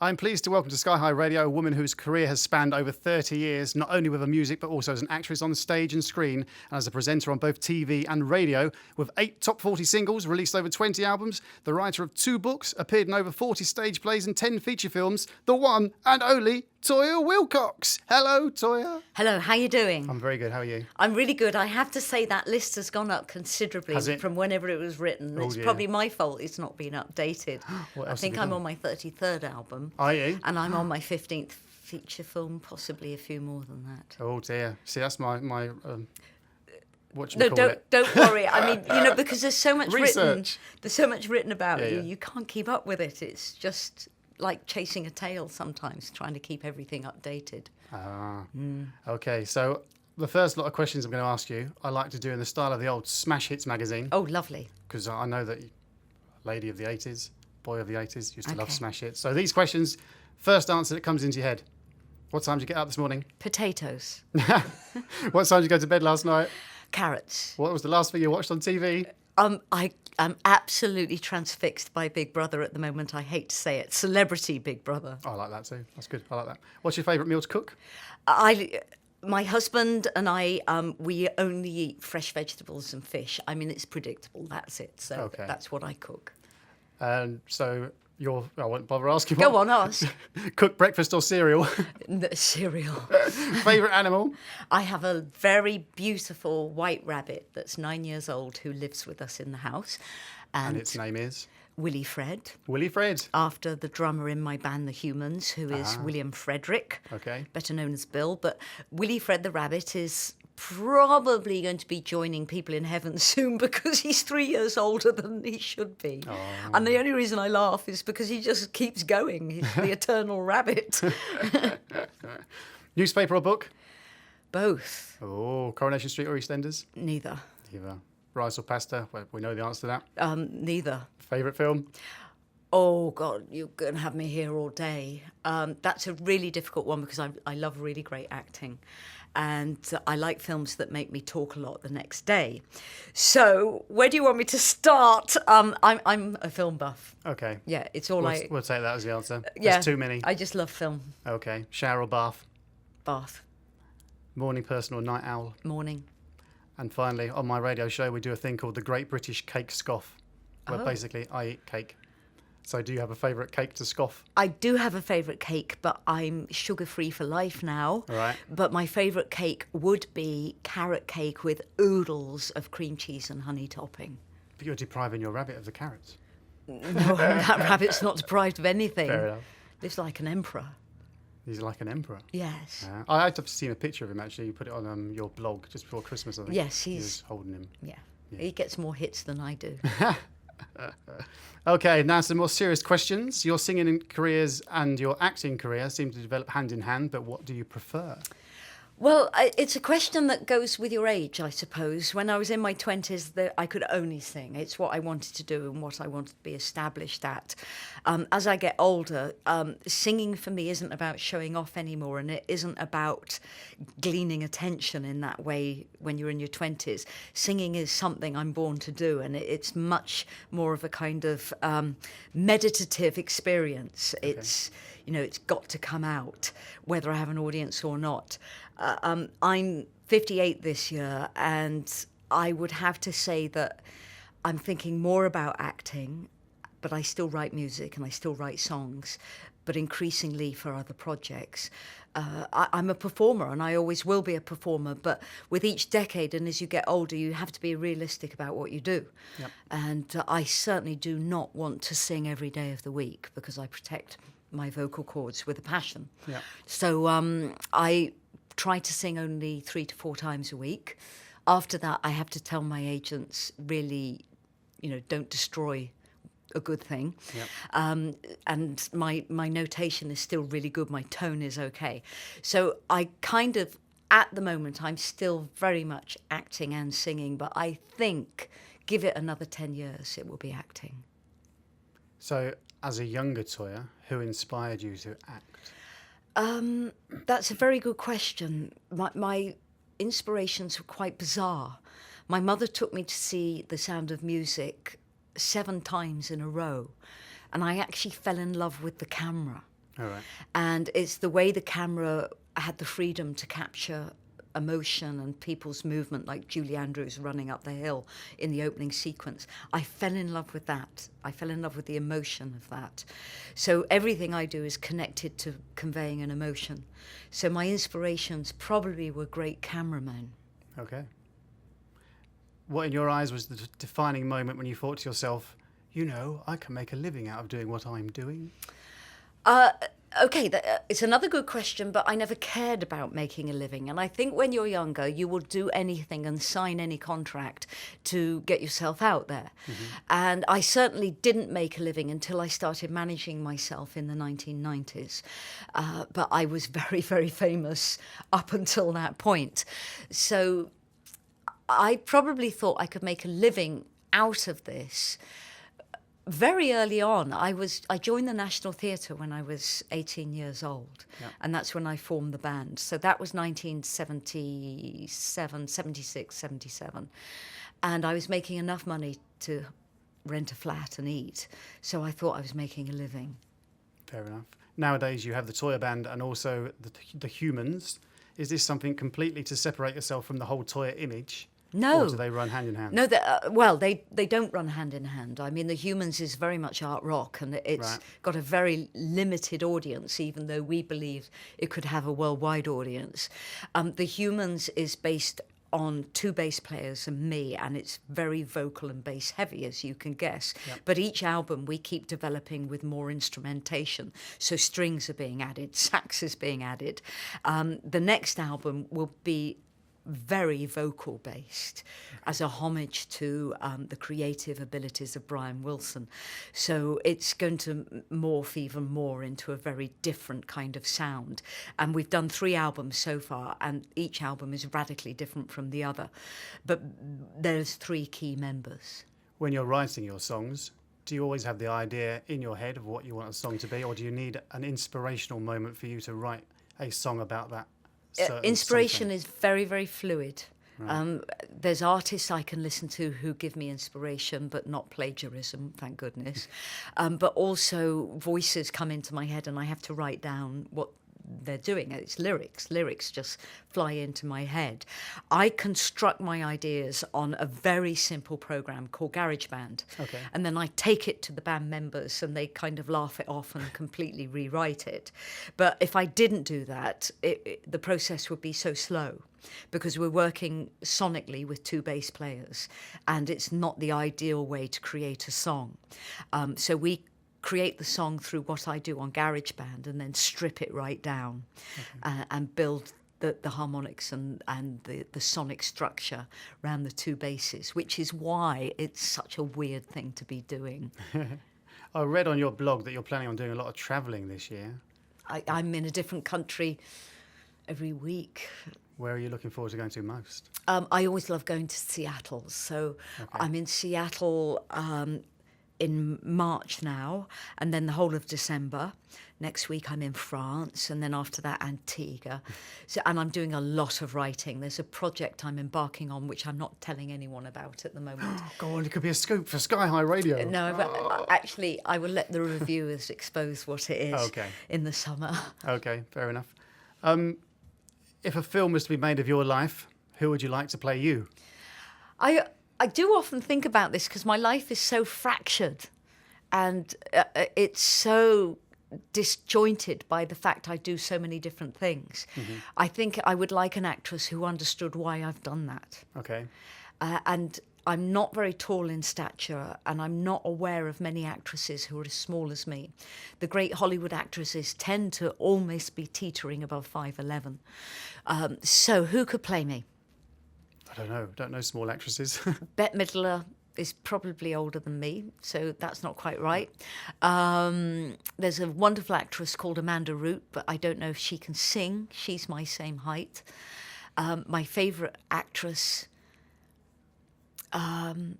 I'm pleased to welcome to SkyHigh Radio a woman whose career has spanned over 30 years, not only with her music, but also as an actress on stage and screen, and as a presenter on both TV and radio, with 8 top 40 singles, released over 20 albums, the writer of 2 books, appeared in over 40 stage plays and 10 feature films, the one and only Toyah Willcox. Hello, Toyah. Hello, how you doing? I'm very good. How are you? I'm really good. I have to say that list has gone up considerably from whenever it was written. It's probably my fault it's not been updated. What else I think I'm on my 33rd album. Are you? And I'm on my 15th feature film, possibly a few more than that. Oh dear. See, that's my don't worry. I mean, because there's so much research. There's so much written about you. Yeah. You can't keep up with it. It's just like chasing a tail sometimes, trying to keep everything updated. Okay, so the first lot of questions I'm going to ask you, I like to do in the style of the old Smash Hits magazine. Oh, lovely. Because I know that lady of the 80s, boy of the 80s, used to love Smash Hits. So these questions, first answer that comes into your head. What time did you get up this morning? Potatoes. What time did you go to bed last night? Carrots. What was the last thing you watched on TV? I am absolutely transfixed by Big Brother at the moment. I hate to say it. Celebrity Big Brother. I like that too. That's good. I like that. What's your favourite meal to cook? My husband and I, we only eat fresh vegetables and fish. I mean, it's predictable. That's it. So that's what I cook. So I won't bother asking. Go on, ask. Cook breakfast or cereal? Cereal. Favourite animal? I have a very beautiful white rabbit that's 9 years old who lives with us in the house. And its name is? Willie Fred. Willie Fred. After the drummer in my band, The Humans, who is William Frederick. Okay. Better known as Bill. But Willie Fred the rabbit is probably going to be joining people in heaven soon because he's 3 years older than he should be. Oh. And the only reason I laugh is because he just keeps going. He's the eternal rabbit. Newspaper or book? Both. Oh, Coronation Street or EastEnders? Neither. Rice or pasta? Well, we know the answer to that. Neither. Favourite film? Oh, God, you're going to have me here all day. That's a really difficult one because I love really great acting. And I like films that make me talk a lot the next day. So where do you want me to start? I'm a film buff. Okay. Yeah, it's all We'll take that as the answer. Yeah, there's too many. I just love film. Okay. Shower or bath? Bath. Morning person or night owl? Morning. And finally, on my radio show, we do a thing called the Great British Cake Scoff, where basically I eat cake. So do you have a favourite cake to scoff? I do have a favourite cake, but I'm sugar-free for life now. Right. But my favourite cake would be carrot cake with oodles of cream cheese and honey topping. But you're depriving your rabbit of the carrots. No, that rabbit's not deprived of anything. Fair enough. Lives like an emperor. He's like an emperor. Yes. I've seen a picture of him, actually. You put it on your blog just before Christmas, I think. Yes, he was holding him. Yeah. He gets more hits than I do. Okay, now some more serious questions. Your singing careers and your acting career seem to develop hand in hand, but what do you prefer? Well, it's a question that goes with your age, I suppose. When I was in my 20s, I could only sing. It's what I wanted to do and what I wanted to be established at. As I get older, singing for me isn't about showing off anymore, and it isn't about gleaning attention in that way when you're in your 20s. Singing is something I'm born to do, and it's much more of a kind of meditative experience. Okay. It's got to come out, whether I have an audience or not. I'm 58 this year, and I would have to say that I'm thinking more about acting, but I still write music and I still write songs, but increasingly for other projects. I'm a performer, and I always will be a performer, but with each decade and as you get older, you have to be realistic about what you do. Yep. And I certainly do not want to sing every day of the week because I protect my vocal cords with a passion. Yep. So I try to sing only 3 to 4 times a week. After that, I have to tell my agents, really, don't destroy a good thing. Yep. And my notation is still really good. My tone is okay. So I kind of, at the moment, I'm still very much acting and singing, but I think, give it another 10 years, it will be acting. So as a younger Toyah, who inspired you to act? That's a very good question. My inspirations were quite bizarre. My mother took me to see The Sound of Music 7 times in a row, and I actually fell in love with the camera. All right. And it's the way the camera had the freedom to capture emotion and people's movement, like Julie Andrews running up the hill in the opening sequence. I fell in love with that. I fell in love with the emotion of that. So everything I do is connected to conveying an emotion. So my inspirations probably were great cameramen. Okay. What in your eyes was the defining moment when you thought to yourself, you know, I can make a living out of doing what I'm doing? Okay, it's another good question, but I never cared about making a living. And I think when you're younger, you will do anything and sign any contract to get yourself out there. And I certainly didn't make a living until I started managing myself in the 1990s. But I was very, very famous up until that point. So I probably thought I could make a living out of this. Very early on, I joined the National Theatre when I was 18 years old, and that's when I formed the band. So that was 1977, 76, 77. And I was making enough money to rent a flat and eat, so I thought I was making a living. Fair enough. Nowadays, you have the Toyah band and also the Humans. Is this something completely to separate yourself from the whole Toyah image? No. Or do they run hand in hand? No, they don't run hand in hand. I mean, the Humans is very much art rock, and it's got a very limited audience, even though we believe it could have a worldwide audience. The Humans is based on 2 bass players and me, and it's very vocal and bass heavy, as you can guess. But each album we keep developing with more instrumentation. So strings are being added, sax is being added. The next album will be very vocal based as a homage to the creative abilities of Brian Wilson. So it's going to morph even more into a very different kind of sound. And we've done 3 albums so far, and each album is radically different from the other. But there's 3 key members. When you're writing your songs, do you always have the idea in your head of what you want a song to be, or do you need an inspirational moment for you to write a song about that? Inspiration something? is very, very fluid. Right. There's artists I can listen to who give me inspiration, but not plagiarism, thank goodness. But also voices come into my head and I have to write down what they're doing. It's lyrics. Lyrics just fly into my head. I construct my ideas on a very simple program called GarageBand. Okay. And then I take it to the band members and they kind of laugh it off and completely rewrite it. But if I didn't do that, the process would be so slow, because we're working sonically with 2 bass players and it's not the ideal way to create a song. So we create the song through what I do on GarageBand and then strip it right down and build the harmonics and the sonic structure around the 2 basses, which is why it's such a weird thing to be doing. I read on your blog that you're planning on doing a lot of travelling this year. I'm in a different country every week. Where are you looking forward to going to most? I always love going to Seattle. So I'm in Seattle in March now, and then the whole of December. Next week I'm in France, and then after that Antigua. And I'm doing a lot of writing. There's a project I'm embarking on which I'm not telling anyone about at the moment. Go on, it could be a scoop for SkyHigh Radio. No, actually I will let the reviewers expose what it is in the summer. Okay, fair enough. If a film was to be made of your life, who would you like to play you? I do often think about this because my life is so fractured and it's so disjointed by the fact I do so many different things. I think I would like an actress who understood why I've done that. Okay. And I'm not very tall in stature, and I'm not aware of many actresses who are as small as me. The great Hollywood actresses tend to almost be teetering above 5'11". So who could play me? I don't know small actresses. Bette Midler is probably older than me, so that's not quite right. There's a wonderful actress called Amanda Root, but I don't know if she can sing. She's my same height. My favourite actress, Judi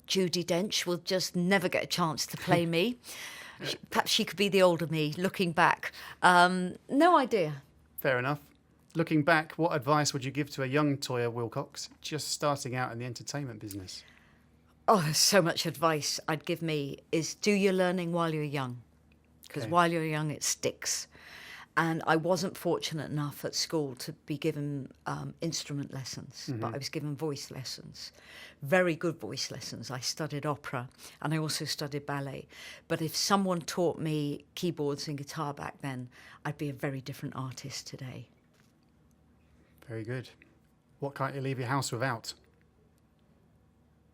Dench, will just never get a chance to play me. Perhaps she could be the older me, looking back. No idea. Fair enough. Looking back, what advice would you give to a young Toyah Wilcox just starting out in the entertainment business? Oh, so much advice I'd give me is do your learning while you're young. because Okay. while you're young, it sticks. And I wasn't fortunate enough at school to be given instrument lessons, but I was given voice lessons, very good voice lessons. I studied opera and I also studied ballet. But if someone taught me keyboards and guitar back then, I'd be a very different artist today. Very good. What can't you leave your house without?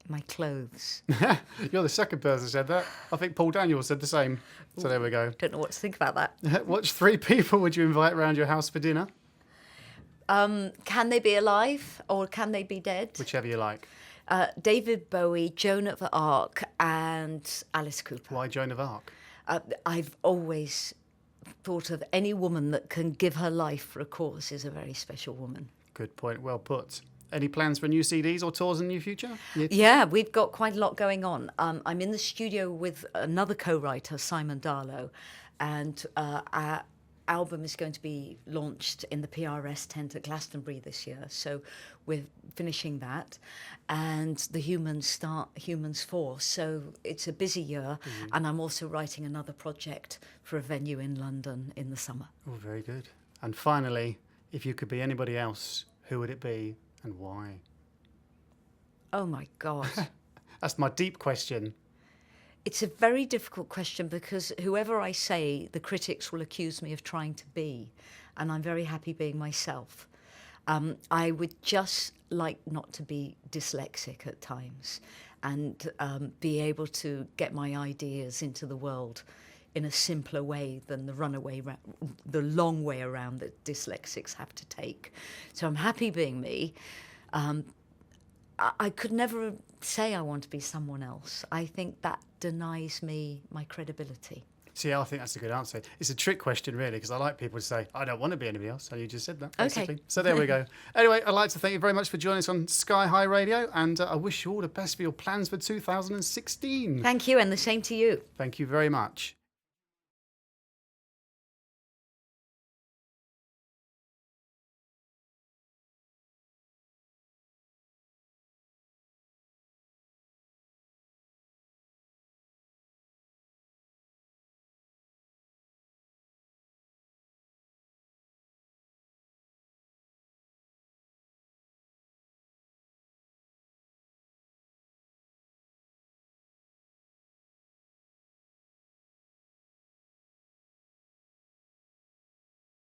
My clothes. You're the second person who said that. I think Paul Daniel said the same. So there we go. Don't know what to think about that. Which 3 people would you invite around your house for dinner? Can they be alive or can they be dead? Whichever you like. David Bowie, Joan of Arc, and Alice Cooper. Why Joan of Arc? I've always thought of any woman that can give her life for a cause is a very special woman. Good point. Well put. Any plans for new CDs or tours in the near future? Yeah, we've got quite a lot going on. I'm in the studio with another co-writer, Simon Darlow, and our album is going to be launched in the PRS tent at Glastonbury this year. So we're finishing that. And the Humans start Humans 4. So it's a busy year. And I'm also writing another project for a venue in London in the summer. Oh, very good. And finally, if you could be anybody else, who would it be and why? Oh, my God. That's my deep question. It's a very difficult question because whoever I say, the critics will accuse me of trying to be, and I'm very happy being myself. I would just like not to be dyslexic at times and be able to get my ideas into the world in a simpler way than the long way around that dyslexics have to take. So I'm happy being me. I could never say I want to be someone else. I think that denies me my credibility. See, I think that's a good answer. It's a trick question, really, because I like people to say, I don't want to be anybody else. And you just said that, basically. Okay. So there we go. Anyway, I'd like to thank you very much for joining us on SkyHigh Radio. And I wish you all the best for your plans for 2016. Thank you, and the same to you. Thank you very much.